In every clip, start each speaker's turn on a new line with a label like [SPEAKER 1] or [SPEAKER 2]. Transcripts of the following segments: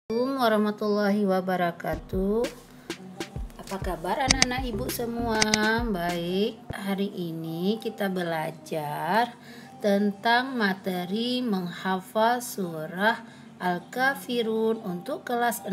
[SPEAKER 1] Assalamualaikum warahmatullahi wabarakatuh. Apa kabar anak-anak ibu semua? Baik, hari ini kita belajar tentang materi menghafal surah Al-Kafirun untuk kelas 6.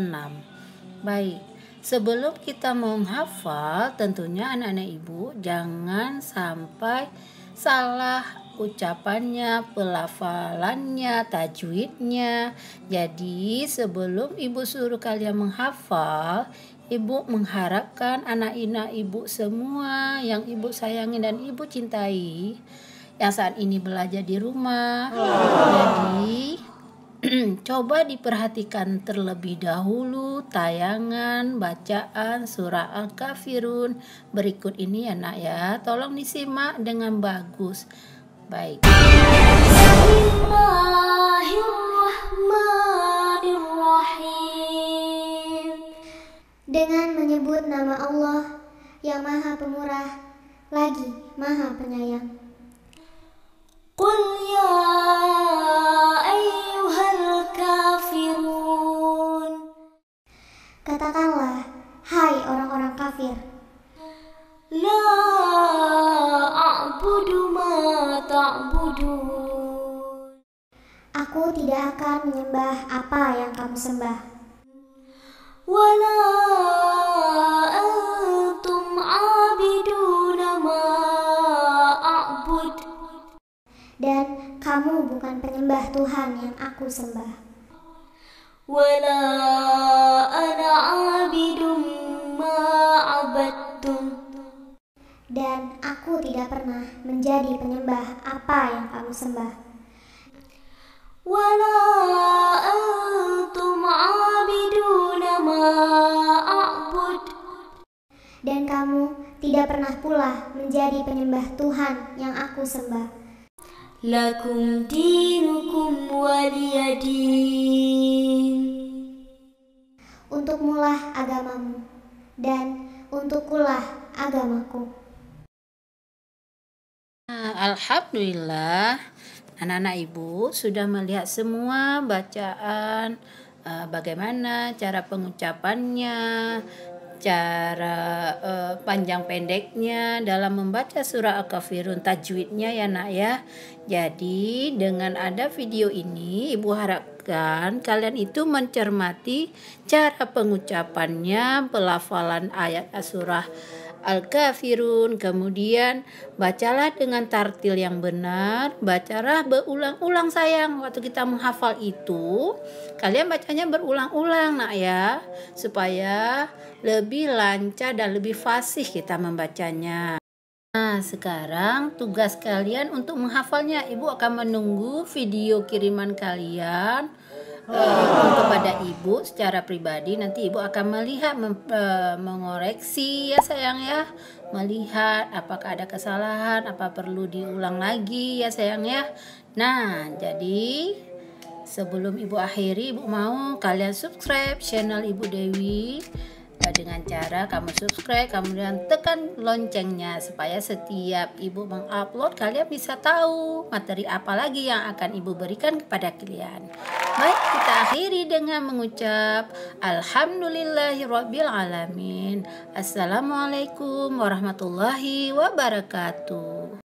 [SPEAKER 1] Baik, sebelum kita menghafal, tentunya anak-anak ibu jangan sampai salah ucapannya, pelafalannya, tajwidnya. Jadi sebelum ibu suruh kalian menghafal, ibu mengharapkan anak-anak ibu semua yang ibu sayangi dan ibu cintai yang saat ini belajar di rumah. Jadi coba diperhatikan terlebih dahulu tayangan bacaan surah Al-Kafirun berikut ini ya nak ya. Tolong disimak dengan bagus. Baik.
[SPEAKER 2] Bismillahirrahmanirrahim. Dengan menyebut nama Allah yang Maha Pemurah lagi Maha Penyayang. Qul ya ayyuhal kafirun. Katakanlah, hai orang-orang kafir. La a'budu ma ta'budun. Aku tidak akan menyembah apa yang kamu sembah. Wala antum 'abiduna ma a'bud. Dan kamu bukan penyembah Tuhan yang aku sembah. Wala ana 'abidum ma 'abadtum. Dan aku tidak pernah menjadi penyembah apa yang kamu sembah. Wala antum 'abiduna ma a'bud. Dan kamu tidak pernah pula menjadi penyembah Tuhan yang aku sembah. Lakum dinukum waliyadin. Untukmulah agamamu dan untukkulah agamaku.
[SPEAKER 1] Alhamdulillah, anak-anak ibu sudah melihat semua bacaan, bagaimana cara pengucapannya, cara panjang pendeknya dalam membaca surah Al-Kafirun, tajwidnya ya nak ya. Jadi dengan ada video ini ibu harapkan kalian itu mencermati cara pengucapannya, pelafalan ayat surah Al-Kafirun, kemudian bacalah dengan tartil yang benar, bacalah berulang-ulang sayang. Waktu kita menghafal itu, kalian bacanya berulang-ulang nak ya, supaya lebih lancar dan lebih fasih kita membacanya. Nah, sekarang tugas kalian untuk menghafalnya. Ibu akan menunggu video kiriman kalian kepada ibu secara pribadi. Nanti ibu akan melihat mengoreksi ya sayang ya, melihat apakah ada kesalahan, apa perlu diulang lagi ya sayang ya. Nah, jadi sebelum ibu akhiri, ibu mau kalian subscribe channel Ibu Dewi dengan cara kamu subscribe, kemudian tekan loncengnya supaya setiap ibu mengupload kalian bisa tahu materi apa lagi yang akan ibu berikan kepada kalian. Baik, kita akhiri dengan mengucap Alhamdulillahirrabbilalamin. Assalamualaikum warahmatullahi wabarakatuh.